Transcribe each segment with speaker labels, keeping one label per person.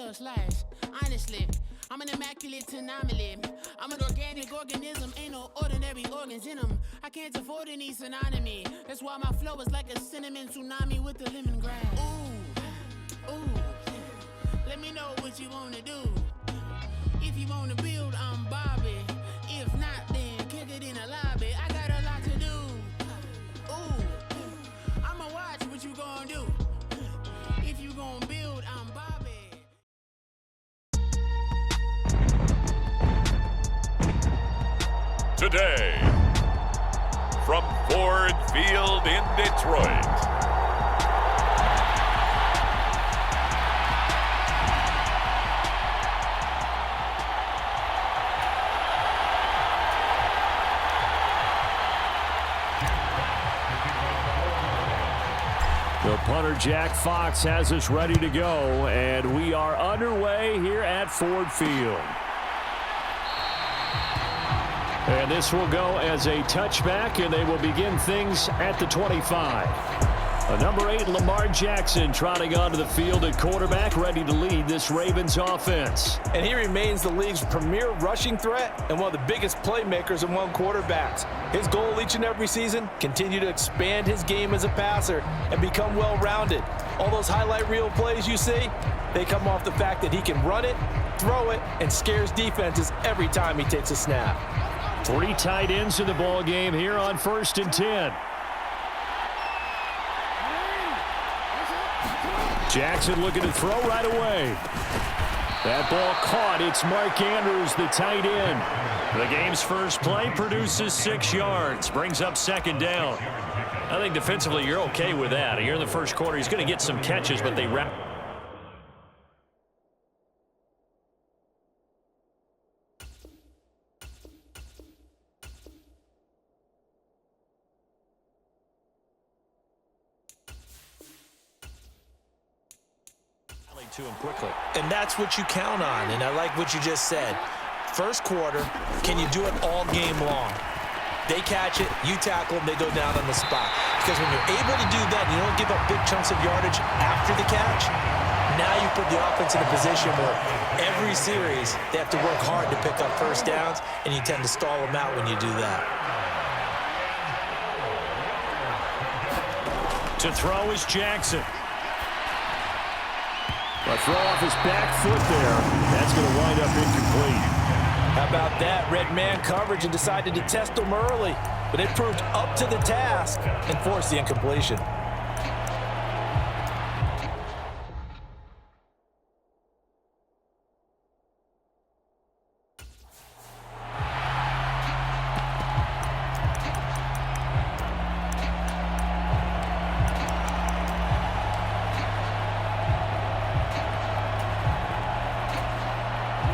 Speaker 1: blood slice. Honestly, I'm an immaculate anomaly. I'm an organic organism, ain't no ordinary organs in them. I can't afford any synonymy. That's why my flow is like a cinnamon tsunami with the lemongrass. Ooh, ooh, let me know what you wanna do. If you wanna build, I'm Bobby. If not, then kick it in the lobby. I got a lot to do. Ooh, I'ma watch what you gonna do. If you gonna build, I'm Bobby.
Speaker 2: Today, from Ford Field in Detroit,
Speaker 3: the punter, Jack Fox, has us ready to go, and we are underway here at Ford Field. And this will go as a touchback, and they will begin things at the 25. Number 8, Lamar Jackson, trotting onto the field at quarterback, ready to lead this Ravens offense.
Speaker 4: And he remains the league's premier rushing threat and one of the biggest playmakers among quarterbacks. His goal each and every season, continue to expand his game as a passer and become well-rounded. All those highlight reel plays you see, they come off the fact that he can run it, throw it, and scares defenses every time he takes a snap.
Speaker 3: 3 tight ends in the ball game here on 1st and 10. Jackson looking to throw right away. That ball caught. It's Mark Andrews, the tight end. The game's first play produces 6 yards. Brings up 2nd down. I think defensively you're okay with that. Here in the first quarter, he's going to get some catches, but they wrap. To him quickly.
Speaker 4: And that's what you count on, and I like what you just said. First quarter, can you do it all game long? They catch it, you tackle them, they go down on the spot. Because when you're able to do that, you don't give up big chunks of yardage after the catch, now you put the offense in a position where every series they have to work hard to pick up first downs, and you tend to stall them out when you do that.
Speaker 3: To throw is Jackson. A throw off his back foot there. That's going to wind up incomplete.
Speaker 4: How about that? Red man coverage and decided to test him early. But it proved up to the task and forced the incompletion.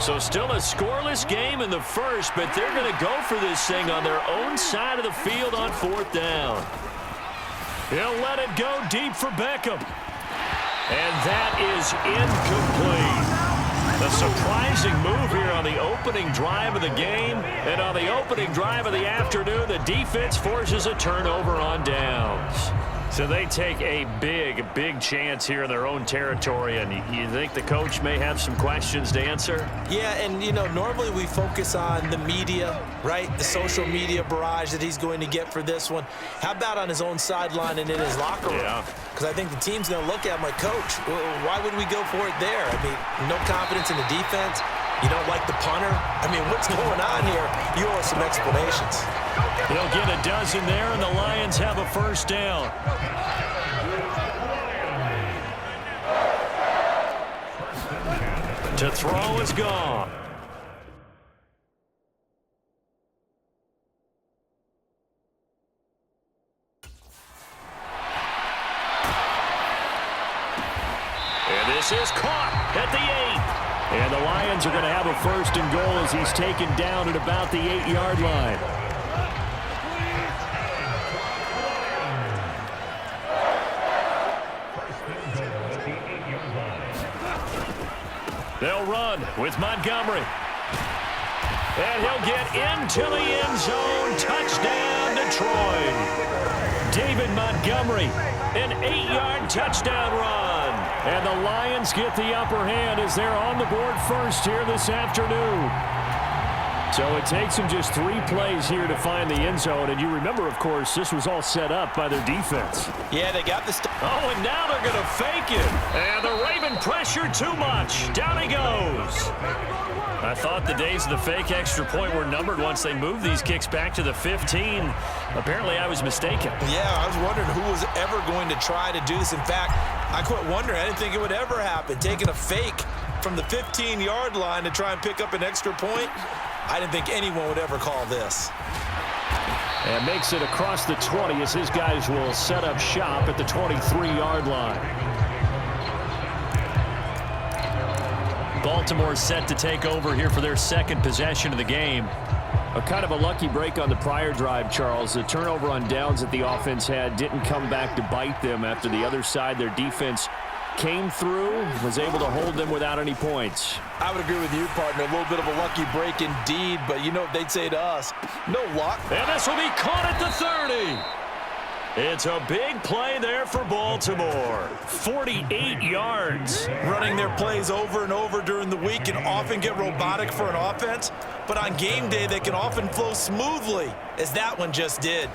Speaker 3: So still a scoreless game in the first, but they're going to go for this thing on their own side of the field on 4th down. He'll let it go deep for Beckham. And that is incomplete. A surprising move here on the opening drive of the game. And on the opening drive of the afternoon, the defense forces a turnover on downs. So they take a big chance here in their own territory, and you think the coach may have some questions to answer?
Speaker 4: Yeah, and, you know, normally we focus on the media, right? The social media barrage that he's going to get for this one. How about on his own sideline and in his locker room?
Speaker 3: Yeah.
Speaker 4: Because I think the team's going to look at him like, Coach, why would we go for it there? I mean, no confidence in the defense. You don't like the punter? I mean, what's going on here? You owe us some explanations.
Speaker 3: He'll get a dozen there, and the Lions have a first down. To throw is gone. And this is caught at the 8. And the Lions are going to have a 1st and goal as he's taken down at about the 8-yard line. They'll run with Montgomery. And he'll get into the end zone. Touchdown, Detroit. David Montgomery, an 8-yard touchdown run. And the Lions get the upper hand as they're on the board first here this afternoon. So it takes them just 3 plays here to find the end zone. And you remember, of course, this was all set up by their defense.
Speaker 4: Yeah, they got this.
Speaker 3: Oh, and now they're going to fake it. And the Raven pressure too much. Down he goes. I thought the days of the fake extra point were numbered once they moved these kicks back to the 15. Apparently, I was mistaken.
Speaker 4: Yeah, I was wondering who was ever going to try to do this. In fact, I quit wondering. I didn't think it would ever happen. Taking a fake from the 15-yard line to try and pick up an extra point, I didn't think anyone would ever call this.
Speaker 3: And makes it across the 20 as his guys will set up shop at the 23-yard line. Baltimore set to take over here for their second possession of the game. A kind of a lucky break on the prior drive, Charles. The turnover on downs that the offense had didn't come back to bite them after the other side. Their defense came through, was able to hold them without any points.
Speaker 4: I would agree with you, partner. A little bit of a lucky break indeed, but you know what they'd say to us? No luck.
Speaker 3: And this will be caught at the 30. It's a big play there for Baltimore. 48 yards.
Speaker 4: Running their plays over and over during the week can often get robotic for an offense, but on game day they can often flow smoothly, as that one just did.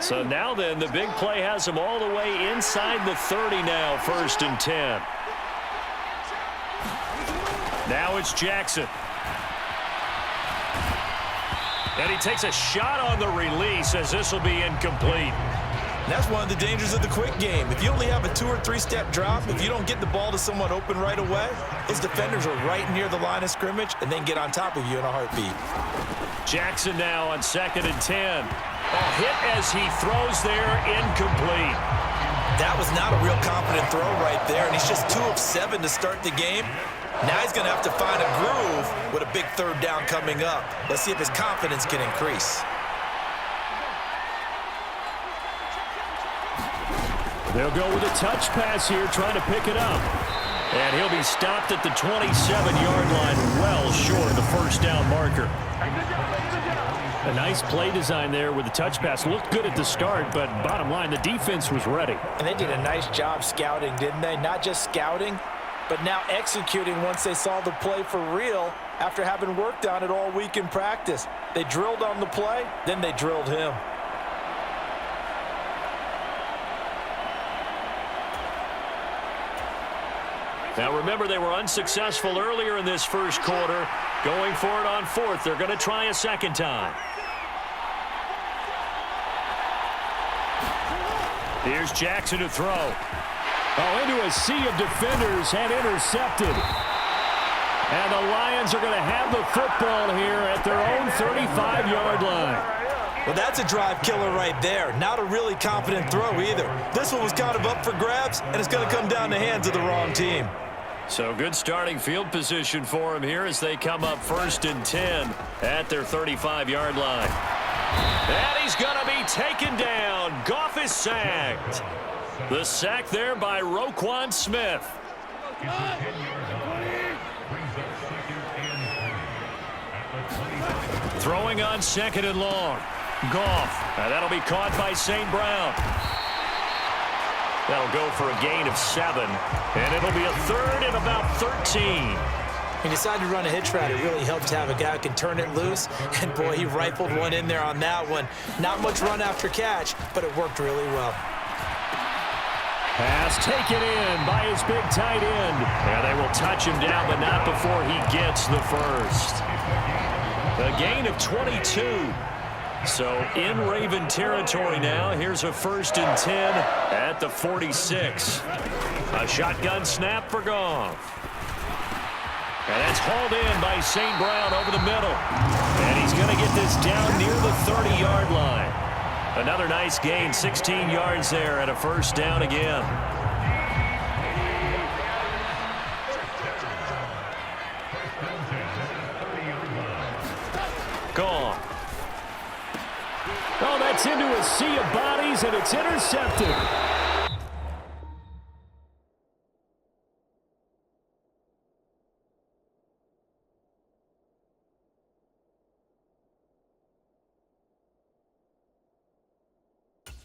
Speaker 3: So now then, the big play has them all the way inside the 30 now, 1st and 10. Now it's Jackson. And he takes a shot on the release as this will be incomplete.
Speaker 4: And that's one of the dangers of the quick game. If you only have a 2- or 3-step drop, if you don't get the ball to someone open right away, his defenders are right near the line of scrimmage and then get on top of you in a heartbeat.
Speaker 3: Jackson now on 2nd and 10. A hit as he throws there, incomplete.
Speaker 4: That was not a real confident throw right there, and he's just 2 of 7 to start the game. Now he's going to have to find a groove with a big 3rd down coming up. Let's see if his confidence can increase.
Speaker 3: They'll go with a touch pass here, trying to pick it up. And he'll be stopped at the 27-yard line, well short of the 1st down marker. A nice play design there with the touch pass. Looked good at the start, but bottom line, the defense was ready.
Speaker 4: And they did a nice job scouting, didn't they? Not just scouting, but now executing once they saw the play for real after having worked on it all week in practice. They drilled on the play, then they drilled him.
Speaker 3: Now remember, they were unsuccessful earlier in this first quarter. Going for it on 4th. They're going to try a second time. Here's Jackson to throw. Oh, into a sea of defenders and intercepted. And the Lions are going to have the football here at their own 35-yard line.
Speaker 4: Well, that's a drive killer right there. Not a really confident throw either. This one was kind of up for grabs, and it's going to come down the hands of the wrong team.
Speaker 3: So good starting field position for him here as they come up 1st and 10 at their 35-yard line. And he's going to be taken down. Goff is sacked. The sack there by Roquan Smith. Throwing on 2nd and long. Goff. And that'll be caught by St. Brown. That'll go for a gain of 7. And it'll be a 3rd and about 13.
Speaker 4: He decided to run a hitch route. It really helped to have a guy who can turn it loose. And, boy, he rifled one in there on that one. Not much run after catch, but it worked really well.
Speaker 3: Pass taken in by his big tight end. And they will touch him down, but not before he gets the first. A gain of 22. So in Raven territory now. Here's a 1st and 10 at the 46. A shotgun snap for Goff. And that's hauled in by St. Brown over the middle. And he's going to get this down near the 30-yard line. Another nice gain, 16 yards there and a 1st down again. Gone. Oh, that's into a sea of bodies, and it's intercepted.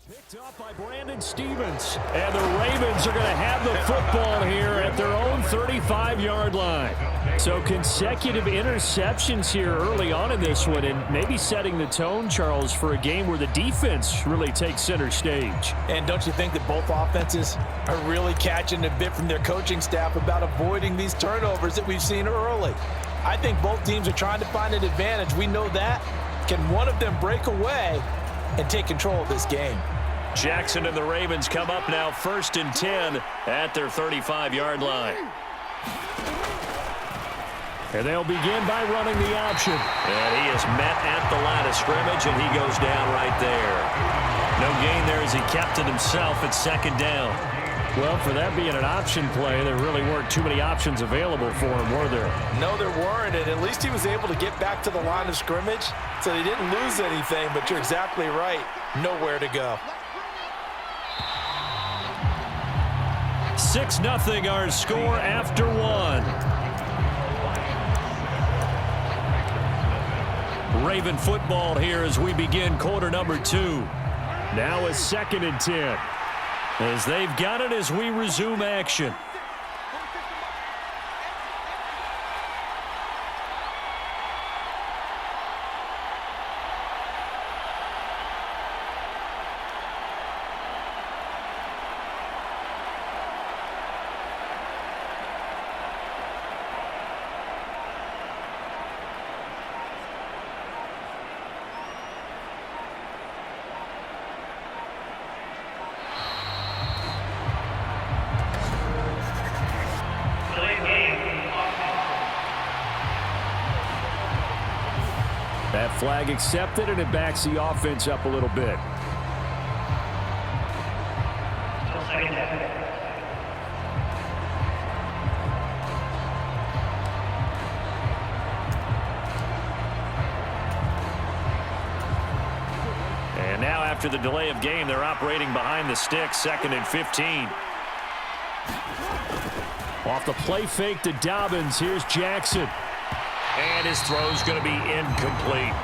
Speaker 3: Picked up by Brandon Stevens. And the Ravens are going to have the football here at their own 35-yard line. So consecutive interceptions here early on in this one, and maybe setting the tone, Charles, for a game where the defense really takes center stage.
Speaker 4: And don't you think that both offenses are really catching a bit from their coaching staff about avoiding these turnovers that we've seen early? I think both teams are trying to find an advantage. We know that. Can one of them break away and take control of this game?
Speaker 3: Jackson and the Ravens come up now 1st and 10 at their 35-yard line. And they'll begin by running the option. And he is met at the line of scrimmage, and he goes down right there. No gain there as he kept it himself at 2nd down. Well, for that being an option play, there really weren't too many options available for him, were there?
Speaker 4: No, there weren't, and at least he was able to get back to the line of scrimmage, so he didn't lose anything, but you're exactly right. Nowhere to go.
Speaker 3: 6-0 our score after one. Raven football here as we begin quarter number 2. Now a 2nd and 10. As they've got it as we resume action. That flag accepted, and it backs the offense up a little bit. And now after the delay of game, they're operating behind the sticks, 2nd and 15. Off the play fake to Dobbins, here's Jackson. And his throw's going to be incomplete.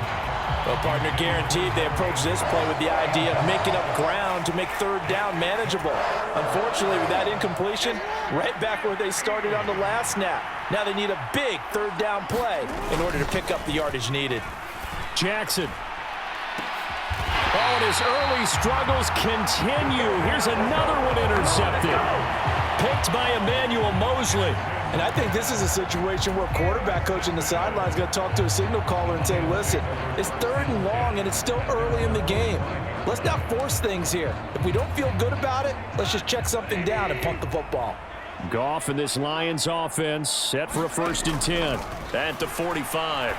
Speaker 4: Well, partner, guaranteed they approach this play with the idea of making up ground to make 3rd down manageable. Unfortunately, with that incompletion, right back where they started on the last snap. Now they need a big 3rd down play in order to pick up the yardage needed.
Speaker 3: Jackson. Oh, and his early struggles continue. Here's another one intercepted. Picked by Emmanuel Mosley.
Speaker 4: And I think this is a situation where quarterback coach in the sideline is going to talk to a signal caller and say, listen, it's 3rd and long and it's still early in the game. Let's not force things here. If we don't feel good about it, let's just check something down and punt the football.
Speaker 3: Goff and this Lions offense set for a 1st and 10 at the 45.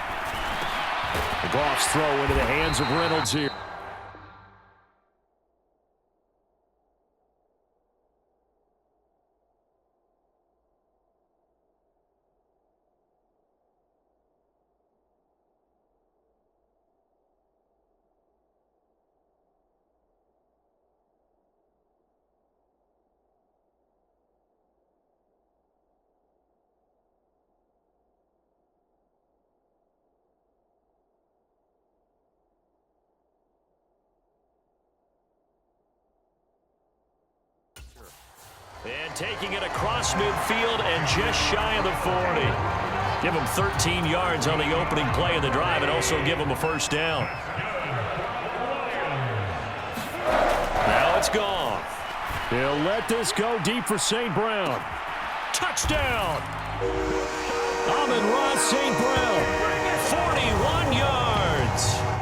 Speaker 3: Goff's throw into the hands of Reynolds here. And taking it across midfield and just shy of the 40. Give him 13 yards on the opening play of the drive and also give him a 1st down. Now it's gone. He'll let this go deep for St. Brown. Touchdown! Amon-Ra St. Brown, 41 yards.